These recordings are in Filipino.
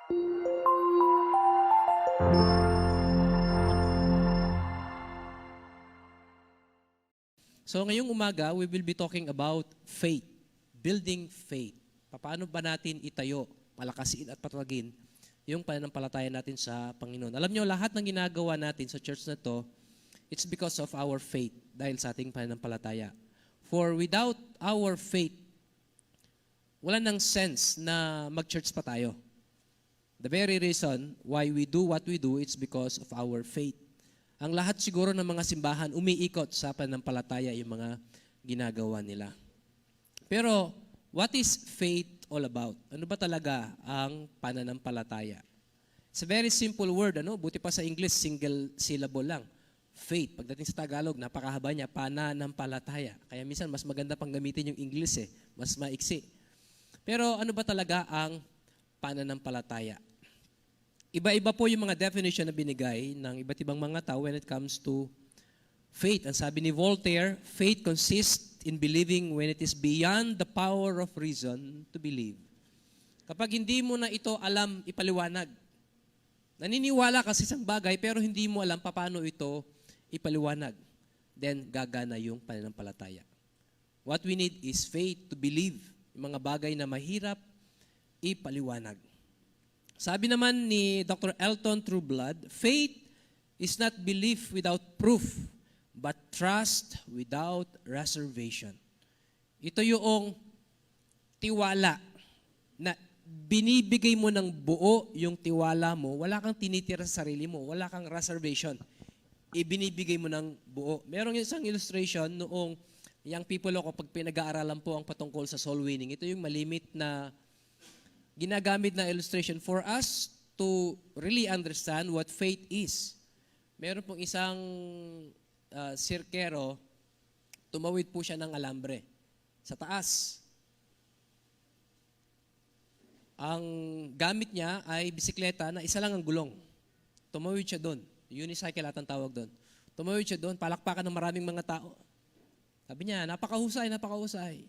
So ngayong umaga, we will be talking about faith, building faith. Paano ba natin itayo, palakasin at patagin yung pananampalataya natin sa Panginoon. Alam nyo, lahat ng ginagawa natin sa church na to, it's because of our faith, dahil sa ating pananampalataya. For without our faith, wala nang sense na mag-church pa tayo. The very reason why we do what we do, it's because of our faith. Ang lahat siguro ng mga simbahan umiikot sa pananampalataya yung mga ginagawa nila. Pero what is faith all about? Ano ba talaga ang pananampalataya? It's a very simple word, ano? Buti pa sa English, single syllable lang. Faith. Pagdating sa Tagalog, napakahaba niya, pananampalataya. Kaya minsan mas maganda pang gamitin yung English mas maiksi. Pero ano ba talaga ang pananampalataya? Iba-iba po yung mga definition na binigay ng iba't ibang mga tao when it comes to faith. Ang sabi ni Voltaire, faith consists in believing when it is beyond the power of reason to believe. Kapag hindi mo na ito alam ipaliwanag, naniniwala ka sa isang bagay pero hindi mo alam paano ito ipaliwanag, then gagana yung pananampalataya. What we need is faith to believe yung mga bagay na mahirap ipaliwanag. Sabi naman ni Dr. Elton Trueblood, faith is not belief without proof, but trust without reservation. Ito yung tiwala na binibigay mo ng buo yung tiwala mo, wala kang tinitira sa sarili mo, wala kang reservation. Ibinibigay mo ng buo. Merong isang illustration noong young people ako, pag pinag-aaralan po ang patungkol sa soul winning, ito yung malimit na ginagamit na illustration for us to really understand what faith is. Meron pong isang sirkero, tumawid po siya ng alambre sa taas. Ang gamit niya ay bisikleta na isa lang ang gulong. Tumawid siya doon. Unicycle at ang tawag doon. Tumawid siya doon, palakpakan ng maraming mga tao. Sabi niya, napakahusay, napakahusay.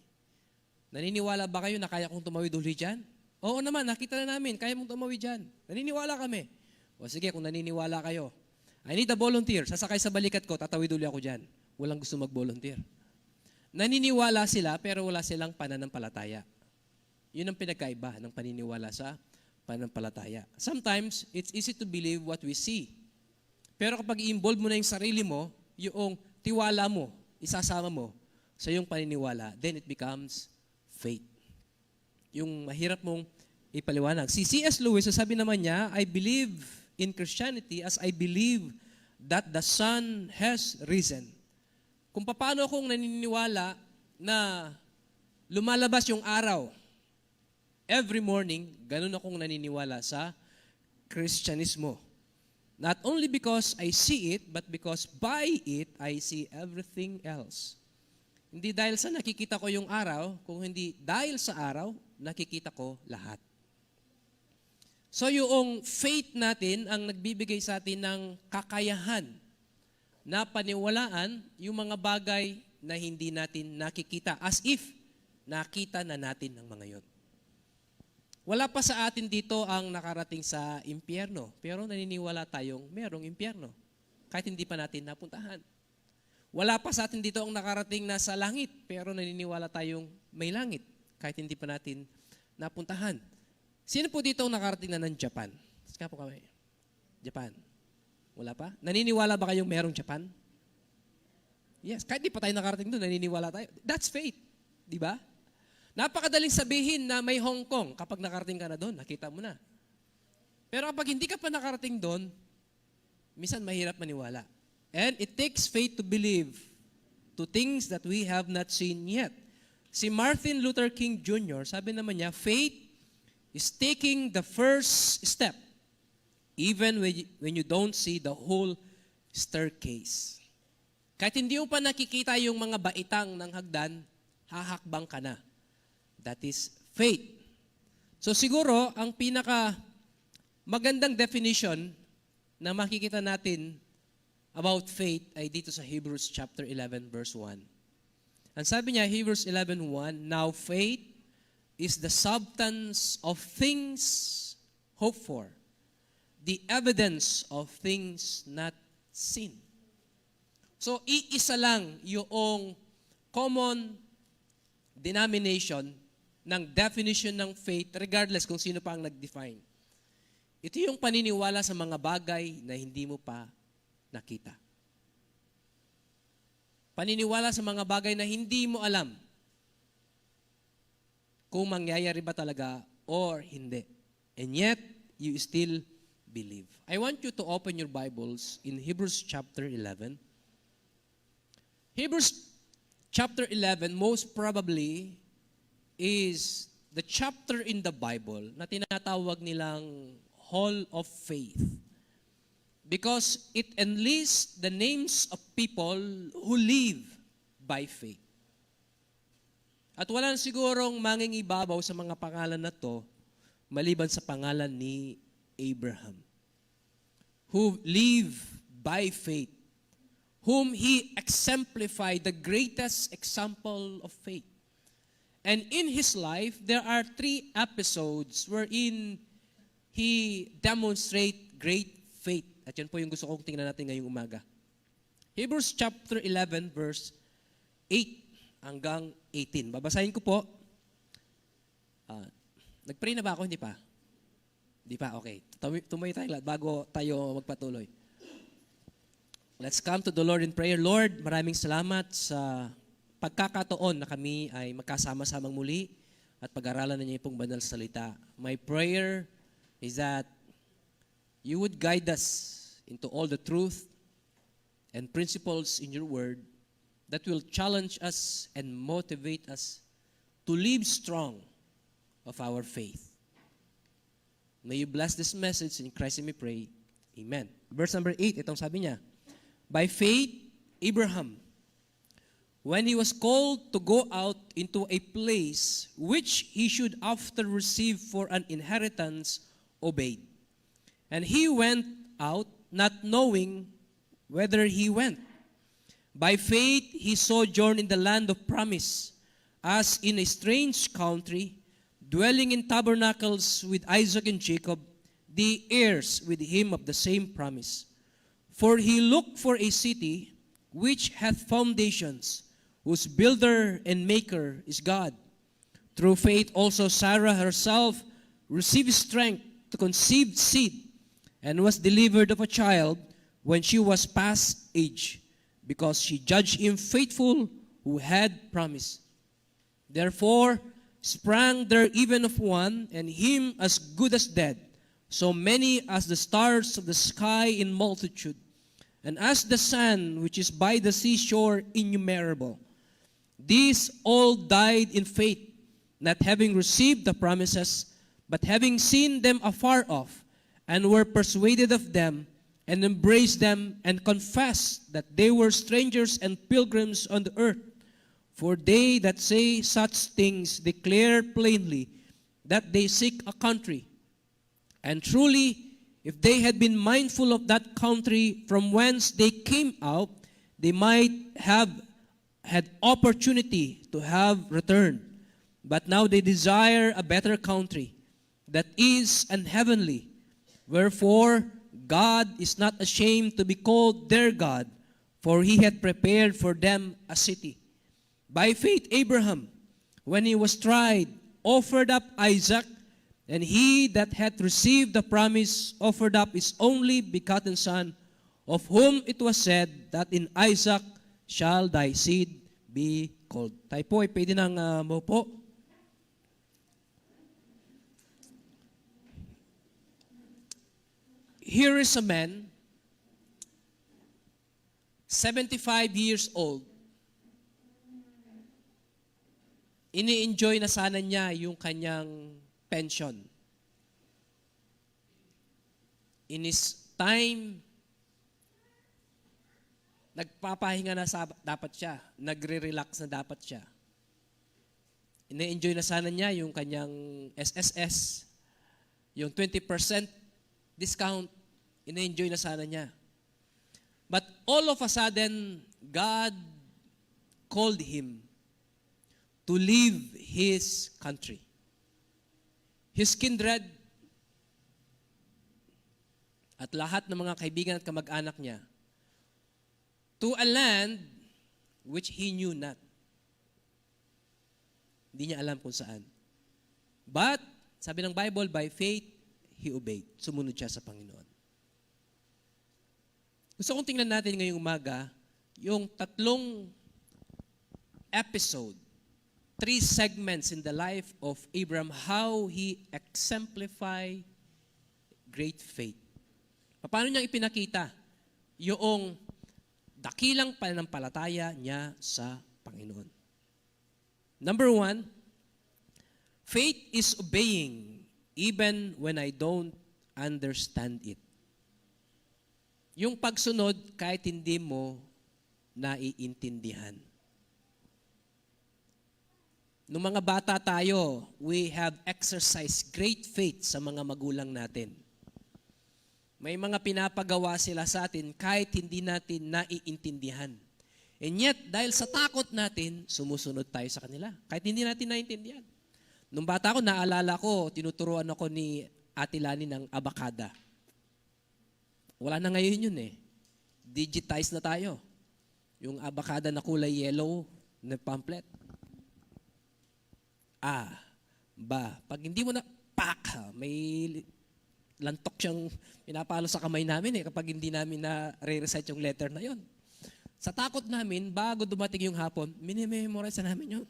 Naniniwala ba kayo na kaya kong tumawid ulit dyan? Oo naman, nakita na namin, kaya mong tumawid dyan. Naniniwala kami. O sige, kung naniniwala kayo, I need a volunteer. Sasakay sa balikat ko, tatawid ulit ako dyan. Walang gusto mag-volunteer. Naniniwala sila, pero wala silang pananampalataya. Yun ang pinagkaiba ng paniniwala sa pananampalataya. Sometimes, it's easy to believe what we see. Pero kapag i-involve mo na yung sarili mo, yung tiwala mo, isasama mo sa yung paniniwala, then it becomes faith. Yung mahirap mong ipaliwanag. Si C.S. Lewis, sabi naman niya, I believe in Christianity as I believe that the sun has risen. Kung paano akong naniniwala na lumalabas yung araw every morning, ganun akong naniniwala sa Kristyanismo. Not only because I see it, but because by it, I see everything else. Hindi dahil sa nakikita ko yung araw, kung hindi dahil sa araw, nakikita ko lahat. So yung faith natin ang nagbibigay sa atin ng kakayahan na paniwalaan yung mga bagay na hindi natin nakikita as if nakita na natin ng mga yon. Wala pa sa atin dito ang nakarating sa impyerno, pero naniniwala tayong merong impyerno kahit hindi pa natin napuntahan. Wala pa sa atin dito ang nakarating na sa langit, pero naniniwala tayong may langit kahit hindi pa natin napuntahan. Sino po dito ang nakarating na ng Japan? Saka po kami. Japan. Wala pa? Naniniwala ba kayong merong Japan? Yes. Kahit di pa tayo nakarating doon, naniniwala tayo. That's faith. Di ba? Napakadaling sabihin na may Hong Kong. Kapag nakarating ka na doon, nakita mo na. Pero kapag hindi ka pa nakarating doon, minsan mahirap maniwala. And it takes faith to believe to things that we have not seen yet. Si Martin Luther King Jr., sabi naman niya, faith is taking the first step even when you don't see the whole staircase. Kahit hindi mo pa nakikita yung mga baitang ng hagdan, hahakbang ka na. That is faith. So siguro, ang pinaka magandang definition na makikita natin about faith ay dito sa Hebrews chapter 11 verse 1. Ang sabi niya, Hebrews 11:1, now faith is the substance of things hope for, the evidence of things not seen. So, iisa lang yung common denomination ng definition ng faith regardless kung sino pa ang nag-define. Ito yung paniniwala sa mga bagay na hindi mo pa nakita. Paniniwala sa mga bagay na hindi mo alam kung mangyayari ba talaga or hindi. And yet, you still believe. I want you to open your Bibles in Hebrews chapter 11. Hebrews chapter 11 most probably is the chapter in the Bible na tinatawag nilang Hall of Faith. Because it enlists the names of people who live by faith. At wala na sigurong mangingibabaw sa mga pangalan na to maliban sa pangalan ni Abraham, who live by faith, whom he exemplified the greatest example of faith. And in his life, there are 3 episodes wherein he demonstrates great faith. At yan po yung gusto kong tingnan natin ngayong umaga. Hebrews chapter 11 verse 8 hanggang 18. Babasahin ko po. Nag-pray na ba ako? Hindi pa? Hindi pa? Okay. Tumayo tayo lahat bago tayo magpatuloy. Let's come to the Lord in prayer. Lord, maraming salamat sa pagkakataon na kami ay magkasama-samang muli at pag-aralan na niyo pong banal salita. My prayer is that you would guide us into all the truth and principles in your word that will challenge us and motivate us to live strong of our faith. May you bless this message. In Christ we pray. Amen. Verse number 8, itong sabi niya, by faith, Abraham, when he was called to go out into a place which he should after receive for an inheritance, obeyed. And he went out, not knowing whither he went. By faith, he sojourned in the land of promise, as in a strange country, dwelling in tabernacles with Isaac and Jacob, the heirs with him of the same promise. For he looked for a city which hath foundations, whose builder and maker is God. Through faith also Sarah herself received strength to conceive seed, and was delivered of a child when she was past age, because she judged him faithful who had promised. Therefore sprang there even of one, and him as good as dead, so many as the stars of the sky in multitude, and as the sand which is by the seashore innumerable. These all died in faith, not having received the promises, but having seen them afar off, and were persuaded of them, and embraced them, and confessed that they were strangers and pilgrims on the earth. For they that say such things declare plainly that they seek a country. And truly, if they had been mindful of that country from whence they came out, they might have had opportunity to have returned. But now they desire a better country, that is an heavenly. Wherefore, God is not ashamed to be called their God, for he had prepared for them a city. By faith, Abraham, when he was tried, offered up Isaac, and he that hath received the promise offered up his only begotten son, of whom it was said that in Isaac shall thy seed be called. Tayo po ay pwede nang maupo. Here is a man, 75 years old. Ini-enjoy na sana niya yung kanyang pension. In his time, nagpapahinga na dapat siya. Nagre-relax na dapat siya. Ini-enjoy na sana niya yung kanyang SSS, yung 20% discount. Ina-enjoy na sana niya. But all of a sudden, God called him to leave his country, his kindred, at lahat ng mga kaibigan at kamag-anak niya to a land which he knew not. Hindi niya alam kung saan. But, sabi ng Bible, by faith, he obeyed. Sumunod siya sa Panginoon. Gusto kong tingnan natin ngayong umaga yung 3 episode, 3 segments in the life of Abraham, how he exemplified great faith. Paano niya ipinakita yung dakilang pananampalataya niya sa Panginoon? Number 1, faith is obeying even when I don't understand it. Yung pagsunod kahit hindi mo naiintindihan. Nung mga bata tayo, we have exercised great faith sa mga magulang natin. May mga pinapagawa sila sa atin kahit hindi natin naiintindihan. And yet, dahil sa takot natin, sumusunod tayo sa kanila. Kahit hindi natin naiintindihan. Nung bata ko, naalala ko, tinuturuan ako ni Ate Lani ng abakada. Wala na ngayon yun eh. Digitize na tayo. Yung abakada na kulay yellow na pamphlet. Pag hindi mo na, may lantok siyang pinapalo sa kamay namin kapag hindi namin na-re-recite yung letter na yon. Sa takot namin, bago dumating yung hapon, minimemorize na namin yun.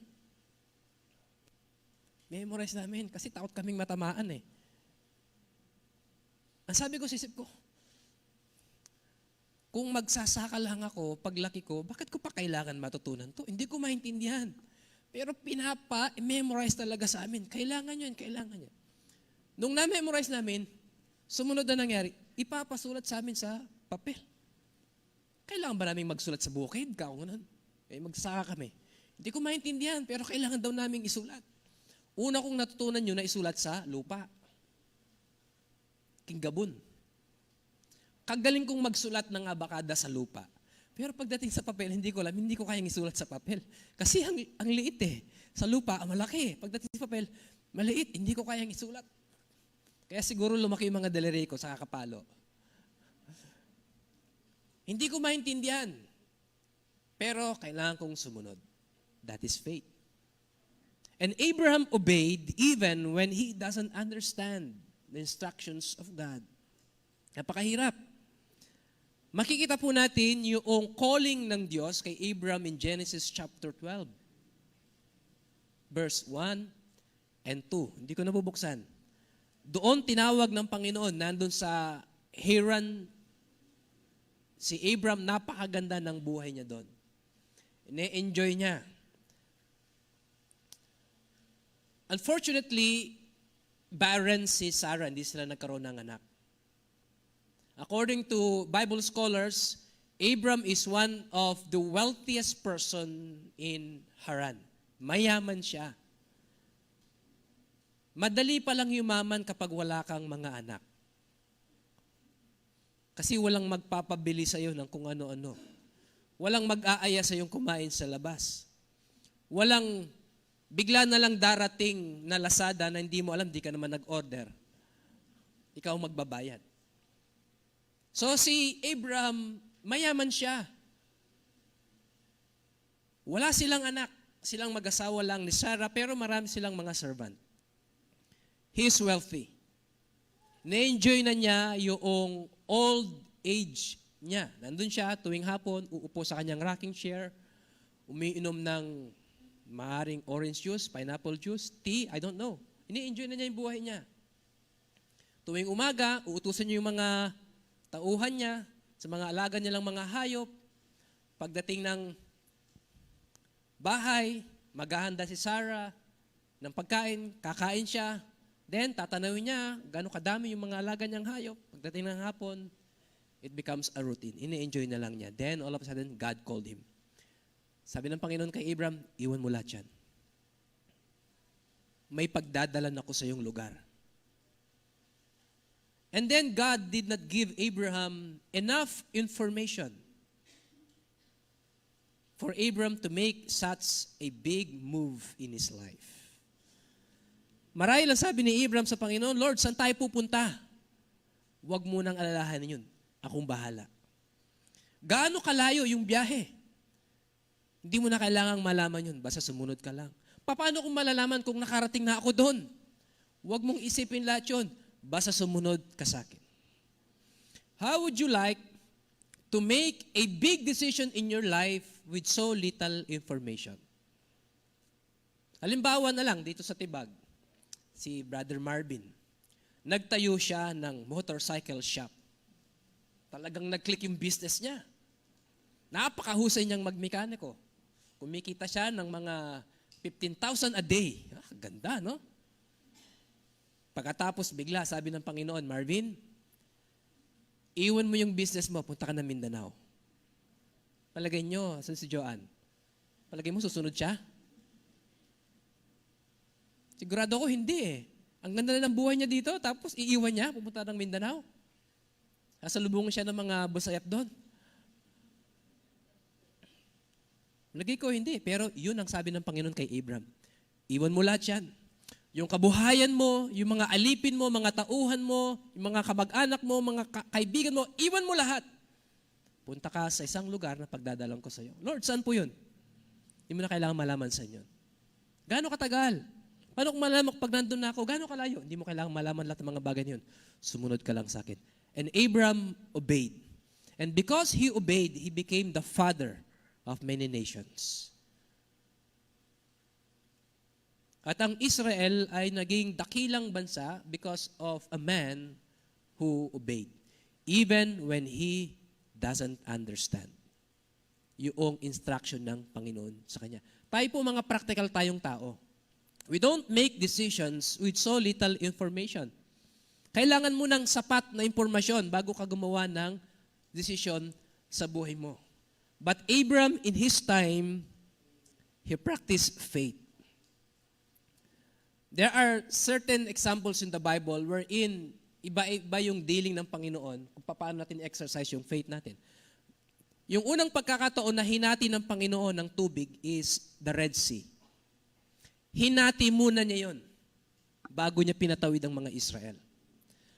Memorize namin kasi takot kaming matamaan eh. Ang sabi ko sa isip ko, kung magsasaka lang ako, paglaki ko, bakit ko pa kailangan matutunan to? Hindi ko maintindihan. Pero memorize talaga sa amin. Kailangan yun. Nung na-memorize namin, sumunod na nangyari, ipapasulat sa amin sa papel. Kailangan ba namin magsulat sa bukid? Magsasaka kami. Hindi ko maintindihan, pero kailangan daw namin isulat. Una kong natutunan yun na isulat sa lupa. Kinggabon. Kagaling kong magsulat ng abakada sa lupa. Pero pagdating sa papel, hindi ko kayang isulat sa papel. Kasi ang liit eh. Sa lupa, malaki. Pagdating sa papel, maliit, hindi ko kayang isulat. Kaya siguro lumaki yung mga daliri ko sa kakapalo. Hindi ko maintindihan. Pero kailangan kong sumunod. That is faith. And Abraham obeyed even when he doesn't understand the instructions of God. Napakahirap. Makikita po natin yung calling ng Diyos kay Abraham in Genesis chapter 12. Verse 1 and 2. Hindi ko nabubuksan. Doon tinawag ng Panginoon, nandun sa Haran, si Abraham, napakaganda ng buhay niya doon. Ne-enjoy niya. Unfortunately, barren si Sarah, hindi sila nagkaroon ng anak. According to Bible scholars, Abram is one of the wealthiest person in Haran. Mayaman siya. Madali palang yumaman kapag wala kang mga anak. Kasi walang magpapabili sa iyo ng kung ano-ano. Walang mag-aaya sa iyong kumain sa labas. Walang bigla na lang darating na Lazada na hindi mo alam, di ka naman nag-order. Ikaw magbabayad. So si Abraham, mayaman siya. Wala silang anak. Silang mag-asawa lang ni Sarah, pero marami silang mga servant. He is wealthy. Na-enjoy na niya yung old age niya. Nandun siya tuwing hapon, uupo sa kanyang rocking chair, umiinom ng maaring orange juice, pineapple juice, tea, I don't know. Ini-enjoy na niya yung buhay niya. Tuwing umaga, uutusan niya yung mga tauhan niya, sa mga alaga niya lang mga hayop. Pagdating ng bahay, maghahanda si Sarah ng pagkain, kakain siya. Then, tatanawin niya gaano kadami yung mga alaga niyang hayop. Pagdating ng hapon, it becomes a routine. Ini-enjoy na lang niya. Then, all of a sudden, God called him. Sabi ng Panginoon kay Abraham, iwan mo lahat yan. May pagdadalan ako sa iyong lugar. And then God did not give Abraham enough information for Abraham to make such a big move in his life. Marahil ang sabi ni Abraham sa Panginoon, Lord, saan tayo pupunta? Huwag mo nang alalahanin yun. Akong bahala. Gaano kalayo yung biyahe? Hindi mo na kailangang malaman yun. Basta sumunod ka lang. Paano kung malalaman kung nakarating na ako doon? Huwag mong isipin lahat yun. Basta sumunod ka sa akin. How would you like to make a big decision in your life with so little information? Halimbawa na lang dito sa Tibag, si Brother Marvin. Nagtayo siya ng motorcycle shop. Talagang nag-click yung business niya. Napakahusay niyang magmekaniko. Kumikita siya ng mga 15,000 a day. Ganda, no? Pagkatapos bigla, sabi ng Panginoon, Marvin, iwan mo yung business mo, punta ka na Mindanao. Palagay nyo, saan si Joanne? Palagay mo, susunod siya? Sigurado ko, hindi eh. Ang ganda na ng buhay niya dito, tapos iiwan niya, pupunta ng Mindanao. Sasalubungin siya ng mga busayap doon. Palagay ko, hindi. Pero yun ang sabi ng Panginoon kay Abraham. Iwan mo lahat yan. Yung kabuhayan mo, yung mga alipin mo, mga tauhan mo, yung mga kamag-anak mo, mga kaibigan mo, iwan mo lahat. Punta ka sa isang lugar na pagdadalang ko sa iyo. Lord, saan po yun? Hindi mo na kailangan malaman sa inyo. Gaano katagal? Paano kung malaman pag nandun na ako? Gaano kalayo? Hindi mo kailangan malaman lahat ng mga bagay niyon. Sumunod ka lang sa akin. And Abraham obeyed. And because he obeyed, he became the father of many nations. At ang Israel ay naging dakilang bansa because of a man who obeyed. Even when he doesn't understand yung instruction ng Panginoon sa kanya. Tayo po mga practical tayong tao. We don't make decisions with so little information. Kailangan mo ng sapat na impormasyon bago ka gumawa ng desisyon sa buhay mo. But Abraham, in his time, he practiced faith. There are certain examples in the Bible wherein iba-iba yung dealing ng Panginoon kung paano natin exercise yung faith natin. Yung unang pagkakataon na hinati ng Panginoon ng tubig is the Red Sea. Hinati muna niya yon bago niya pinatawid ang mga Israel.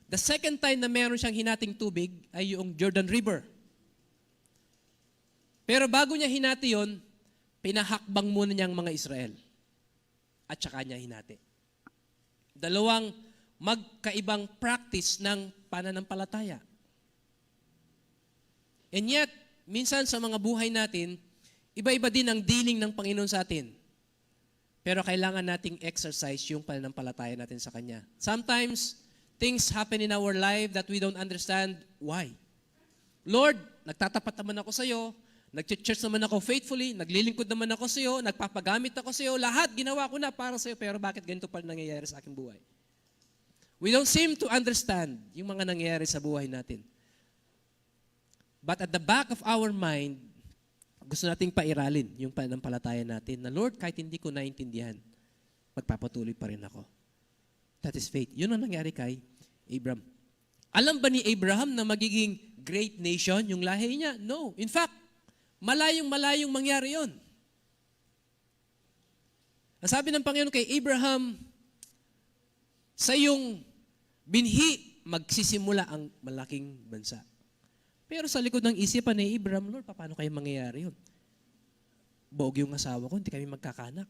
The second time na meron siyang hinating tubig ay yung Jordan River. Pero bago niya hinati yon, pinahakbang muna niya ang mga Israel. At saka niya hinati. Dalawang magkaibang practice ng pananampalataya. And yet, minsan sa mga buhay natin, iba-iba din ang dealing ng Panginoon sa atin. Pero kailangan nating exercise yung pananampalataya natin sa Kanya. Sometimes, things happen in our life that we don't understand why. Lord, nagtatapat naman ako sa iyo, nag-church naman ako faithfully, naglilingkod naman ako sa iyo, nagpapagamit ako sa iyo, lahat ginawa ko na para sa iyo, pero bakit ganito pa nangyayari sa aking buhay? We don't seem to understand yung mga nangyayari sa buhay natin. But at the back of our mind, gusto nating pairalin yung pananampalataya natin na Lord, kahit hindi ko naintindihan, magpapatuloy pa rin ako. That is faith. Yun ang nangyari kay Abraham. Alam ba ni Abraham na magiging great nation yung lahi niya? No. In fact, malayong mangyari yun. Ang sabi ng Panginoon kay Abraham, sa iyong binhi, magsisimula ang malaking bansa. Pero sa likod ng isipan ni Abraham, Lord, paano kayo mangyayari yun? Bog yung asawa ko, hindi kami magkakanak.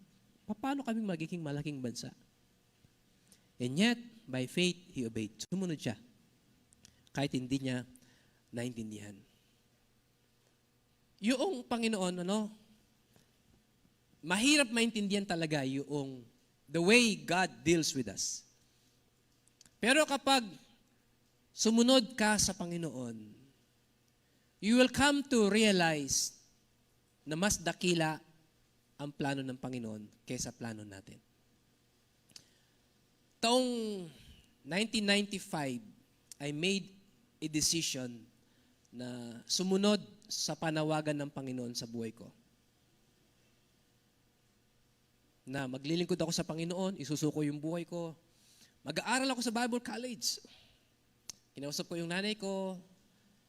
Paano kami magiging malaking bansa? And yet, by faith, he obeyed. Sumunod siya. Kahit hindi niya naintindihan. Yung Panginoon, mahirap maintindihan talaga yung the way God deals with us. Pero kapag sumunod ka sa Panginoon, you will come to realize na mas dakila ang plano ng Panginoon kaysa plano natin. Taong 1995, I made a decision na sumunod sa panawagan ng Panginoon sa buhay ko. Na maglilingkod ako sa Panginoon, isusuko yung buhay ko. Mag-aaral ako sa Bible College. Kinausap ko yung nanay ko.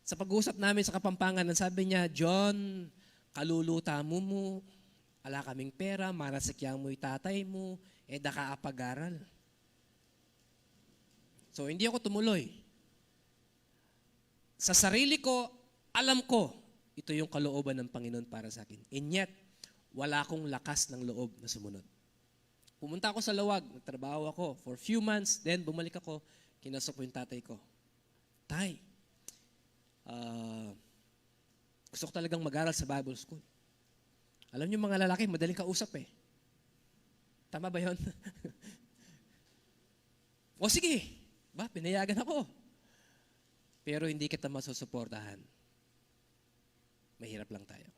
Sa pag-uusap namin sa Kapampangan, sabi niya, John, kaluluta mo, ala kaming pera, marasikyan mo yung tatay mo, da ka apag-aral. So, hindi ako tumuloy. Sa sarili ko, alam ko, ito yung kalooban ng Panginoon para sa akin. And yet, wala akong lakas ng loob na sumunod. Pumunta ako sa Lawag, nagtrabaho ako for few months, then bumalik ako, kinasok ko yung tatay ko. Tay, gusto ko talagang mag-aral sa Bible school. Alam niyo mga lalaki, madaling kausap eh. Tama ba yun? O sige, pinayagan ako. Pero hindi kita masusuportahan. Mahirap lang tayo.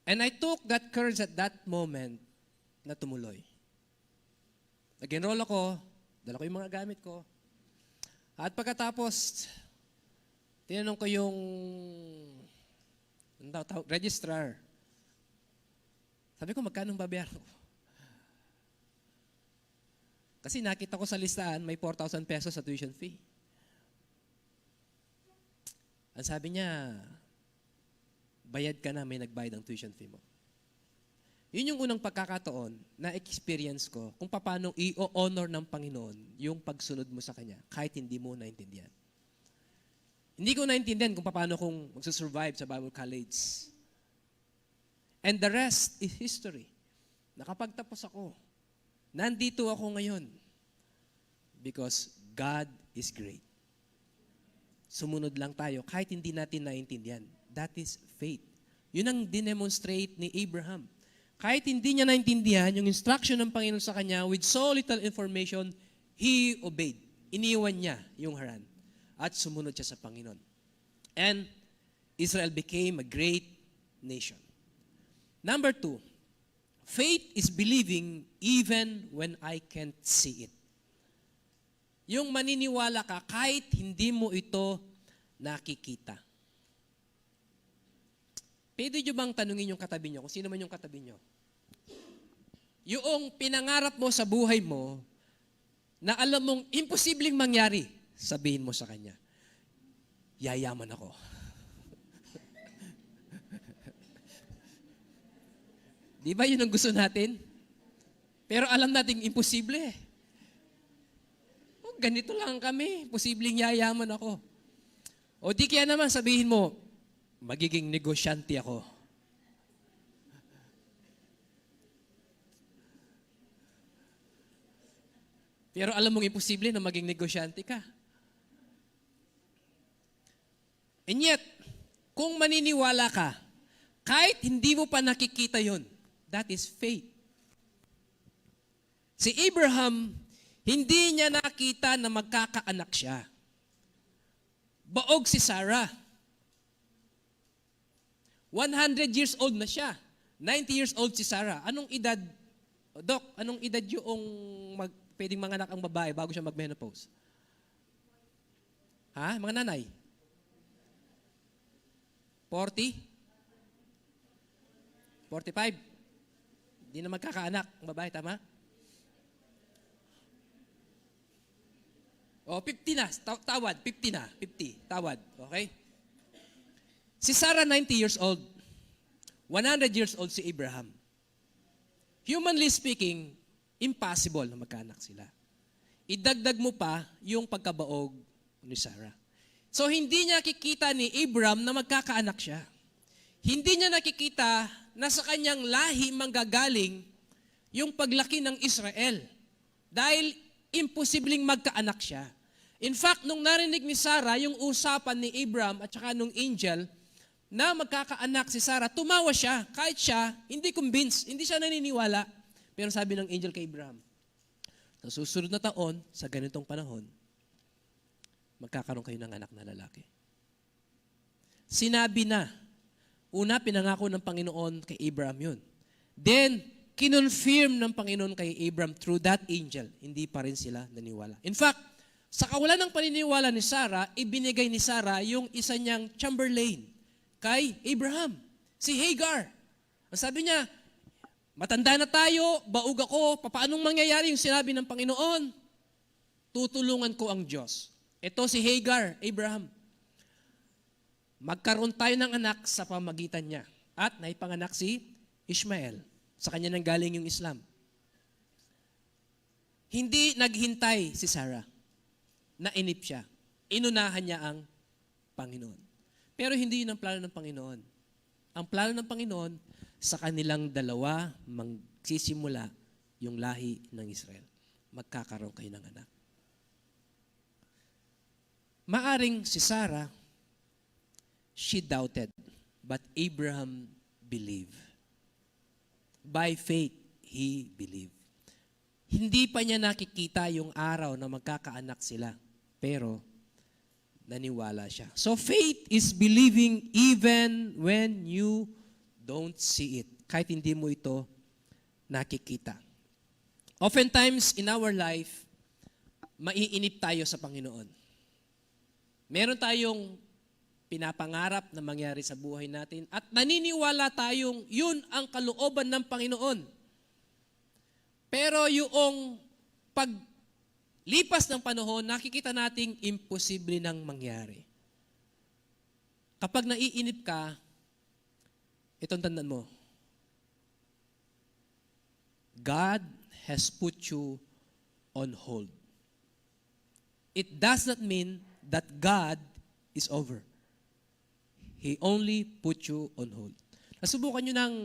And I took that courage at that moment na tumuloy. Nag-enroll ako, dala ko yung mga gamit ko. At pagkatapos, tinanong ko yung registrar. Sabi ko, magkano babayaran ko? Kasi nakita ko sa listahan, may 4,000 pesos sa tuition fee. Ang sabi niya, bayad ka na, may nagbayad ng tuition fee mo. Yun yung unang pagkakataon na experience ko kung paano i-honor ng Panginoon yung pagsunod mo sa Kanya kahit hindi mo naintindihan. Hindi ko naintindihan kung paano kung magsusurvive sa Bible College. And the rest is history. Nakapagtapos ako. Nandito ako ngayon because God is great. Sumunod lang tayo kahit hindi natin naintindihan. That is faith. Yun ang dinemonstrate ni Abraham. Kahit hindi niya naintindihan yung instruction ng Panginoon sa kanya, with so little information, he obeyed. Iniwan niya yung Haran at sumunod siya sa Panginoon. And Israel became a great nation. Number 2, faith is believing even when I can't see it. Yung maniniwala ka kahit hindi mo ito nakikita. Pwede nyo bang tanungin yung katabi nyo, kung sino man yung katabi nyo? Yung pinangarap mo sa buhay mo, na alam mong imposibleng mangyari, sabihin mo sa kanya, yayaman ako. Di ba yun ang gusto natin? Pero alam natin imposible. Ganito lang kami, posibleng yayaman ako. O di kaya naman sabihin mo, magiging negosyante ako. Pero alam mong imposible na maging negosyante ka. And yet, kung maniniwala ka, kahit hindi mo pa nakikita yon, that is faith. Si Abraham, hindi niya nakita na magkakaanak siya. Baog si Sarah. 100 years old na siya. 90 years old si Sarah. Anong edad, Doc, anong edad yung pwedeng manganak ang babae bago siya mag-menopause? Ha? Mga nanay? 40? 45? Hindi na magkakaanak ang babae, tama? O, 50 na. Tawad. 50 na. 50. Tawad. Okay? Si Sarah, 90 years old. 100 years old si Abraham. Humanly speaking, impossible na magkaanak sila. Idagdag mo pa yung pagkabaog ni Sarah. So, hindi niya nakikita ni Abraham na magkakaanak siya. Hindi niya nakikita na sa kanyang lahi manggagaling yung paglaki ng Israel. Dahil imposibleng magkaanak siya. In fact, nung narinig ni Sarah yung usapan ni Abraham at saka nung angel na magkakaanak si Sarah, tumawa siya. Kahit siya, hindi convinced, hindi siya naniniwala. Pero sabi ng angel kay Abraham, sa susunod na taon, sa ganitong panahon, magkakaroon kayo ng anak na lalaki. Sinabi na, una pinangako ng Panginoon kay Abraham yun. Then, kinonfirm ng Panginoon kay Abraham through that angel. Hindi pa rin sila naniwala. In fact, sa kawalan ng paniniwala ni Sarah, ibinigay ni Sarah yung isa niyang chamberlain kay Abraham, si Hagar. Ang sabi niya, matanda na tayo, baog ako, paanong mangyayari yung sinabi ng Panginoon? Tutulungan ko ang Diyos. Ito si Hagar, Abraham. Magkaroon tayo ng anak sa pamagitan niya. At naipanganak si Ishmael. Sa kanya nang galing yung Islam. Hindi naghintay si Sarah. Nainip siya. Inunahan niya ang Panginoon. Pero hindi yun ang plano ng Panginoon. Ang plano ng Panginoon, sa kanilang dalawa, magsisimula yung lahi ng Israel. Magkakaroon kayo ng anak. Maaring si Sarah, she doubted, but Abraham believed. By faith, he believed. Hindi pa niya nakikita yung araw na magkakaanak sila, pero naniwala siya. So faith is believing even when you don't see it. Kahit hindi mo ito nakikita. Oftentimes in our life, maiinip tayo sa Panginoon. Meron tayong pinapangarap na mangyari sa buhay natin at naniniwala tayong yun ang kalooban ng Panginoon. Pero yung paglipas ng panahon, nakikita nating imposible nang mangyari. Kapag naiinip ka, itong tandaan mo, God has put you on hold. It does not mean that God is over. He only put you on hold. Nasubukan nyo nang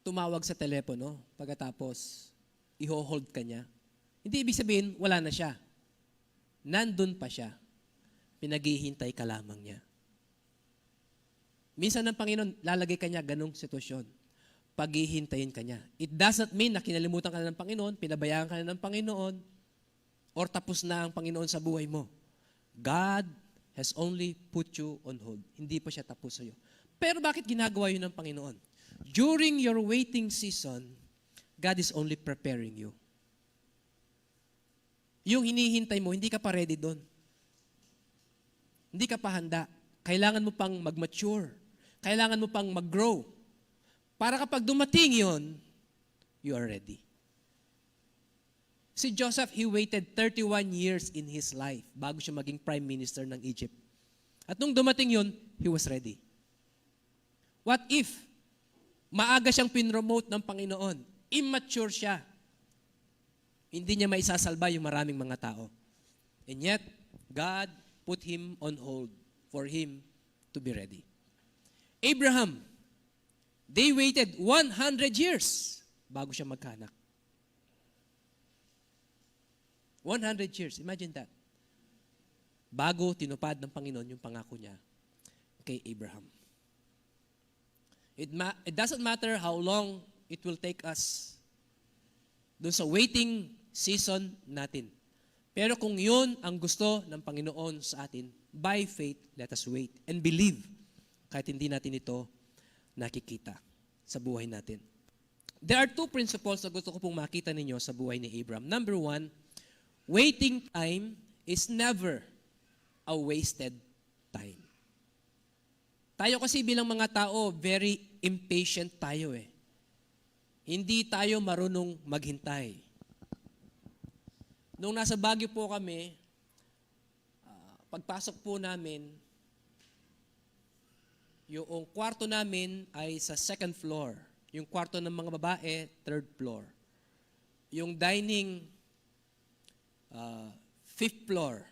tumawag sa telepono, pagkatapos iho-hold ka niya. Hindi ibig sabihin, wala na siya. Nandun pa siya. Pinaghihintay ka lamang niya. Minsan ng Panginoon, lalagay ka niya ganong sitwasyon. Paghihintayin ka niya. It does not mean na kinalimutan ka na ng Panginoon, pinabayaan ka na ng Panginoon, or tapos na ang Panginoon sa buhay mo. God has only put you on hold. Hindi pa siya tapos sa'yo. Pero bakit ginagawa yun ng Panginoon? During your waiting season, God is only preparing you. Yung hinihintay mo, hindi ka pa ready doon. Hindi ka pa handa. Kailangan mo pang mag-mature. Kailangan mo pang mag-grow. Para kapag dumating yon, you are ready. Si Joseph, he waited 31 years in his life bago siya maging prime minister ng Egypt. At nung dumating yon, he was ready. What if maaga siyang pinromote ng Panginoon? Immature siya. Hindi niya maisasalba yung maraming mga tao. And yet, God put him on hold for him to be ready. Abraham, they waited 100 years bago siya magkaanak. 100 years. Imagine that. Bago tinupad ng Panginoon yung pangako niya kay Abraham. It doesn't matter how long it will take us doon sa waiting season natin. Pero kung yun ang gusto ng Panginoon sa atin, by faith, let us wait and believe kahit hindi natin ito nakikita sa buhay natin. There are two principles na gusto ko pong makita ninyo sa buhay ni Abraham. Number one, waiting time is never a wasted time. Tayo kasi bilang mga tao, very impatient tayo eh. Hindi tayo marunong maghintay. Nung nasa Baguio po kami, pagpasok po namin, yung kwarto namin ay sa second floor. Yung kwarto ng mga babae, third floor. Yung dining, fifth floor.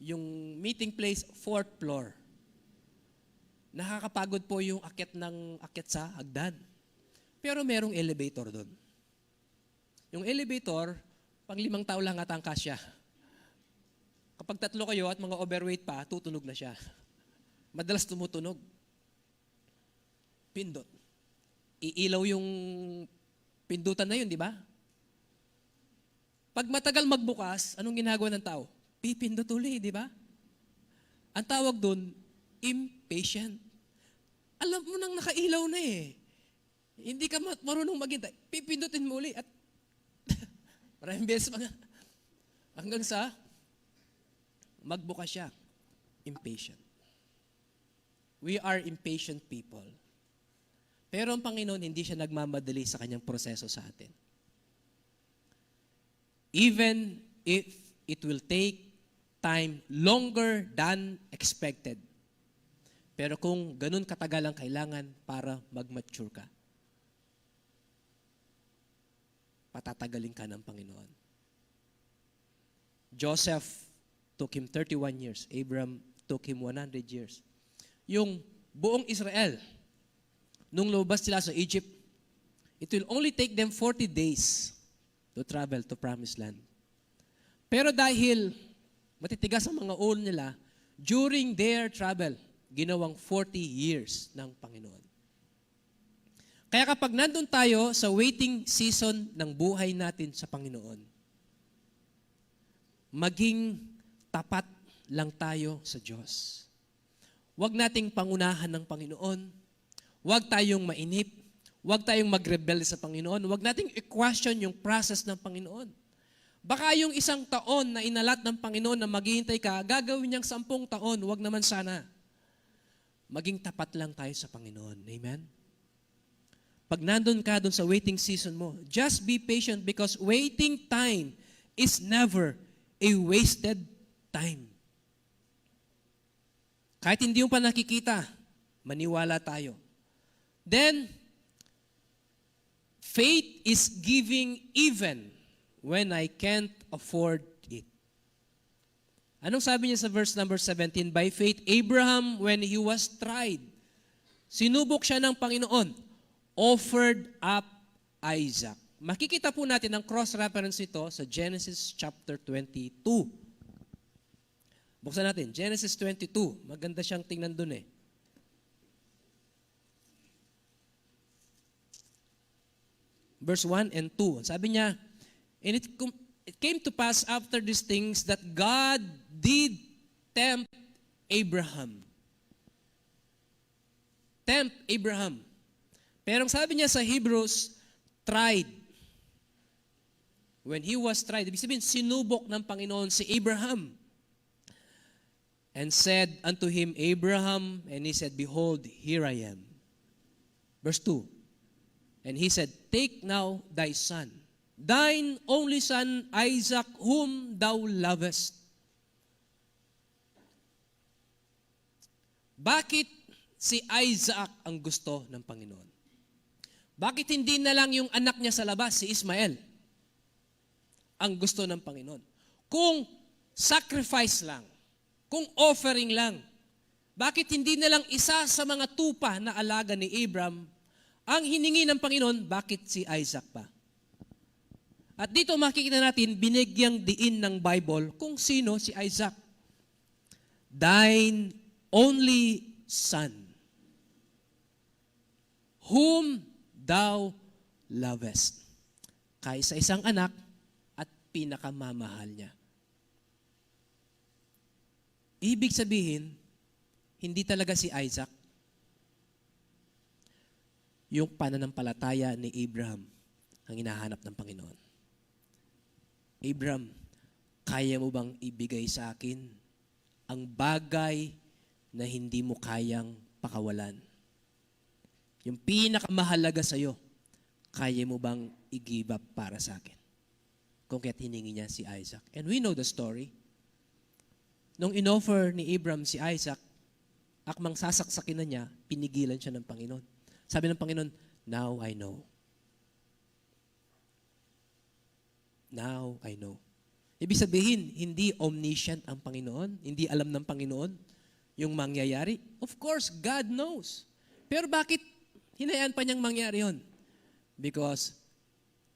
Yung meeting place, fourth floor. Nakakapagod po yung akyat sa hagdan. Pero merong elevator doon. Yung elevator, pang 5 tao lang ata ang kasya. Kapag 3 kayo at mga overweight pa, tutunog na siya. Madalas tumutunog. Pindot. Iilaw yung pindutan na yun, di ba? Pag matagal magbukas, anong ginagawa ng tao? Pipindot uli, di ba? Ang tawag doon, impatient. Alam mo nang nakailaw na eh. Hindi ka marunong maghintay. Pipindutin mo uli at maraming beses hanggang sa magbukas siya. Impatient. We are impatient people. Pero ang Panginoon, hindi siya nagmamadali sa kanyang proseso sa atin. Even if it will take time longer than expected. Pero kung ganun katagal ang kailangan para mag-mature ka, patatagalin ka ng Panginoon. Joseph took him 31 years. Abraham took him 100 years. Yung buong Israel, nung lumabas sila sa Egypt, it will only take them 40 days to travel to Promised Land. Pero dahil matitigas ang mga ulo nila, during their travel, ginawang 40 years ng Panginoon. Kaya kapag nandun tayo sa waiting season ng buhay natin sa Panginoon, maging tapat lang tayo sa Diyos. Huwag nating pangunahan ng Panginoon. Huwag tayong mainip. Huwag tayong magrebelde sa Panginoon. Huwag nating i-question yung process ng Panginoon. Baka yung 1 taon na inalat ng Panginoon na maghihintay ka, gagawin niyang 10 taon. Huwag naman sana. Maging tapat lang tayo sa Panginoon. Amen? Pag nandun ka dun sa waiting season mo, just be patient because waiting time is never a wasted time. Kahit hindi mo pa nakikita, maniwala tayo. Then, faith is giving even when I can't afford it. Anong sabi niya sa verse number 17? By faith, Abraham, when he was tried, sinubok siya ng Panginoon, offered up Isaac. Makikita po natin ang cross-reference nito sa Genesis chapter 22. Buksan natin, Genesis 22. Maganda siyang tingnan dun eh. Verse 1 and 2. Sabi niya, and it came to pass after these things that God did tempt Abraham. Tempt Abraham. Pero sabi niya sa Hebrews, tried. When he was tried, ibig sabihin, sinubok ng Panginoon si Abraham. And said unto him, Abraham, and he said, behold, here I am. Verse 2. And he said, take now thy son, thine only son Isaac, whom thou lovest. Bakit si Isaac ang gusto ng Panginoon? Bakit hindi na lang yung anak niya sa labas, si Ismael, ang gusto ng Panginoon? Kung sacrifice lang, kung offering lang, bakit hindi na lang isa sa mga tupa na alaga ni Abraham ang hiningi ng Panginoon, bakit si Isaac pa? At dito makikita natin, binigyang diin ng Bible kung sino si Isaac. Thine only son, whom thou lovest. Kaysa isang anak at pinakamamahal niya. Ibig sabihin, hindi talaga si Isaac yung pananampalataya ni Abraham ang hinahanap ng Panginoon. Abraham, kaya mo bang ibigay sa akin ang bagay na hindi mo kayang pakawalan? Yung pinakamahalaga sa'yo, kaya mo bang i-give up para sa akin? Kung kaya't hiningi niya si Isaac. And we know the story. Nung inoffer ni Abraham si Isaac, akmang sasaksakin na niya, pinigilan siya ng Panginoon. Sabi ng Panginoon, now I know. Now I know. Ibig sabihin, hindi omniscient ang Panginoon, hindi alam ng Panginoon yung mangyayari. Of course, God knows. Pero bakit hinayaan pa niyang mangyari yun? Because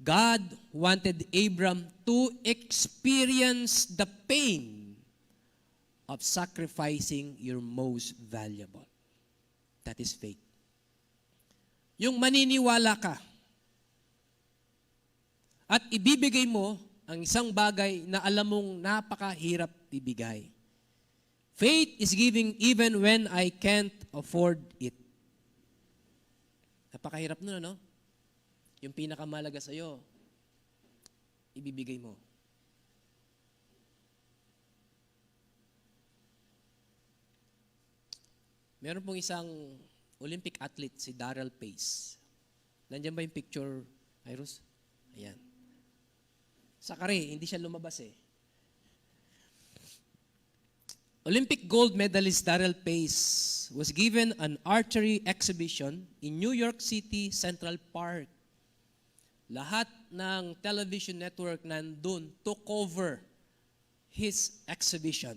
God wanted Abraham to experience the pain of sacrificing your most valuable. That is faith. Yung maniniwala ka at ibibigay mo ang isang bagay na alam mong napakahirap ibigay. Faith is giving even when I can't afford it. Napakahirap nun, ano? Yung pinakamalaga sa'yo, ibibigay mo. Meron pong isang Olympic athlete, si Darrell Pace. Nandiyan ba yung picture, Iros? Ayan. Sa kare, hindi siya lumabas eh. Olympic gold medalist Darrell Pace was given an archery exhibition in New York City Central Park. Lahat ng television network nandun took over his exhibition.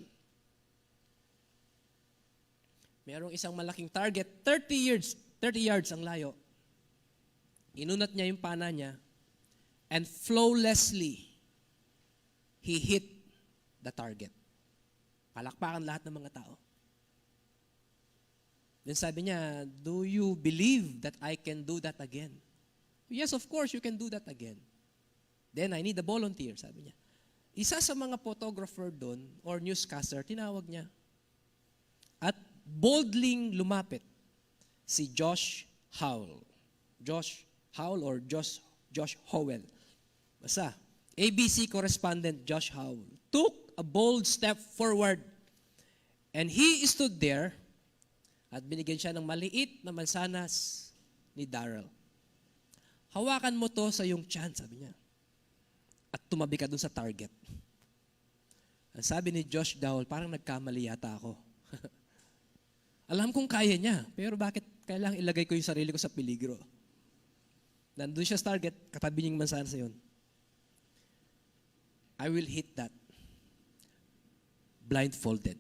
Merong isang malaking target, 30 yards ang layo. Inunat niya yung pana niya, and flawlessly, he hit the target. Palakpakan lahat ng mga tao. Then sabi niya, do you believe that I can do that again? Yes, of course, you can do that again. Then I need a volunteer, sabi niya. Isa sa mga photographer doon, or newscaster, tinawag niya. At boldly lumapit si Josh Howell. Josh Howell or Josh Howell. Basta, ABC correspondent Josh Howell took a bold step forward, and he stood there at binigyan siya ng maliit na mansanas ni Darrell. Hawakan mo to sa iyong tiyan, sabi niya. At tumabi ka dun sa target. Ang sabi ni Josh Howell, parang nagkamali yata ako. Alam kong kaya niya, pero bakit kailangang ilagay ko yung sarili ko sa peligro? Nandun siya sa target, katabi niyang mansanas yun. I will hit that. Blindfolded.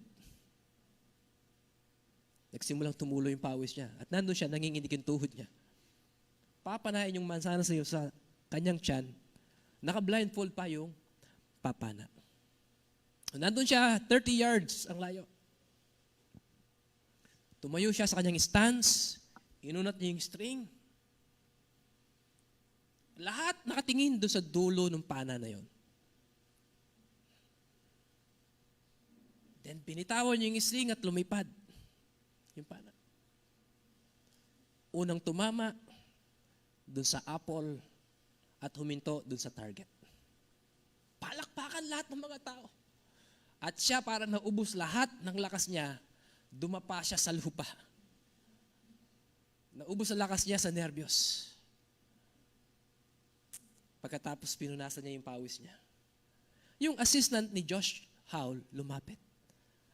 Nagsimulang tumulo yung pawis niya. At nandun siya, nanginginig yung tuhod niya. Papanain yung mansanas niya sa kanyang tiyan, naka-blindfold pa yung papana. Nandun siya, 30 yards ang layo. Tumayo siya sa kanyang stance, inunat niya yung string. Lahat nakatingin doon sa dulo ng pana na yon. Then binitawan niya yung string at lumipad yung pana. Unang tumama doon sa apple at huminto doon sa target. Palakpakan lahat ng mga tao. At siya, para naubos lahat ng lakas niya, dumapa siya sa lupa. Naubos ang lakas niya sa nervyos. Pagkatapos pinunasan niya yung pawis niya. Yung assistant ni Josh Howell lumapit.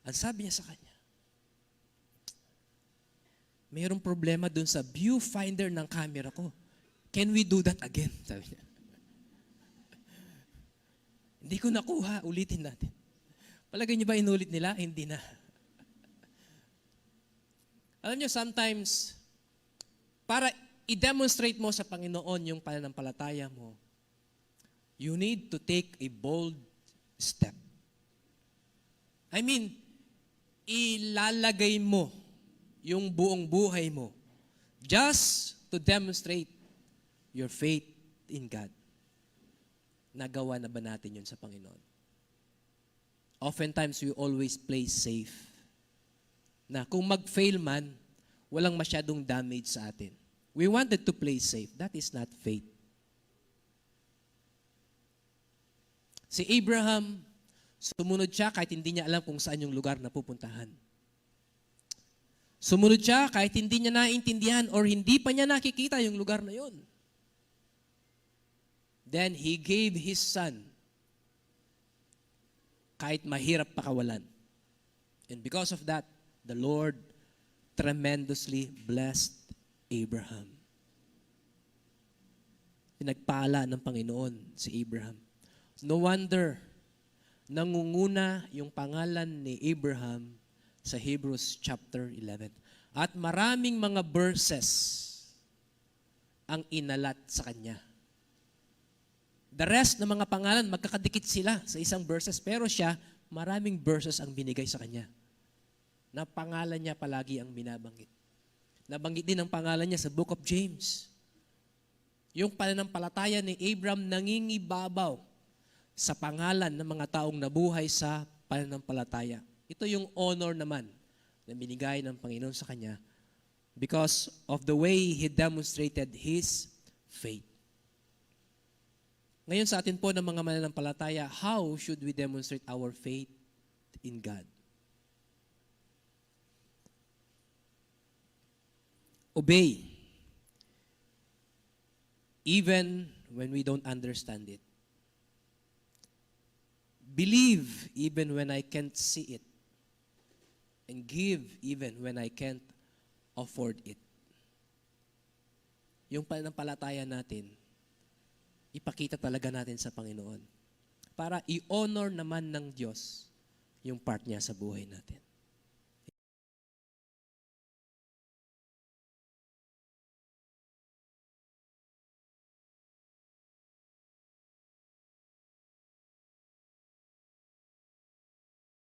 Ang sabi niya sa kanya, mayroong problema dun sa viewfinder ng camera ko. Can we do that again? Sabi niya. Hindi ko nakuha, ulitin natin. Palagay niyo ba inulit nila? Hindi na. Alam niyo, sometimes, para i-demonstrate mo sa Panginoon yung pananampalataya mo, you need to take a bold step. I mean, ilalagay mo yung buong buhay mo just to demonstrate your faith in God. Nagawa na ba natin yun sa Panginoon? Oftentimes, we always play safe. Na kung mag-fail man, walang masyadong damage sa atin. We wanted to play safe. That is not faith. Si Abraham, sumunod siya kahit hindi niya alam kung saan yung lugar na pupuntahan. Sumunod siya kahit hindi niya naintindihan or hindi pa niya nakikita yung lugar na yon. Then he gave his son kahit mahirap pakawalan. And because of that, the Lord tremendously blessed Abraham. Pinagpala ng Panginoon si Abraham. No wonder, nangunguna yung pangalan ni Abraham sa Hebrews chapter 11. At maraming mga verses ang inalat sa kanya. The rest ng mga pangalan, magkakadikit sila sa isang verses, pero siya, maraming verses ang binigay sa kanya. Na pangalan niya palagi ang binabanggit. Nabanggit din ang pangalan niya sa Book of James. Yung pananampalataya ni Abraham nangingibabaw sa pangalan ng mga taong nabuhay sa pananampalataya. Ito yung honor naman na binigay ng Panginoon sa kanya because of the way he demonstrated his faith. Ngayon sa atin po ng mga mananampalataya, how should we demonstrate our faith in God? Obey, even when we don't understand it. Believe even when I can't see it. And give even when I can't afford it. Yung pananampalataya natin, ipakita talaga natin sa Panginoon. para i-honor naman ng Diyos yung part niya sa buhay natin.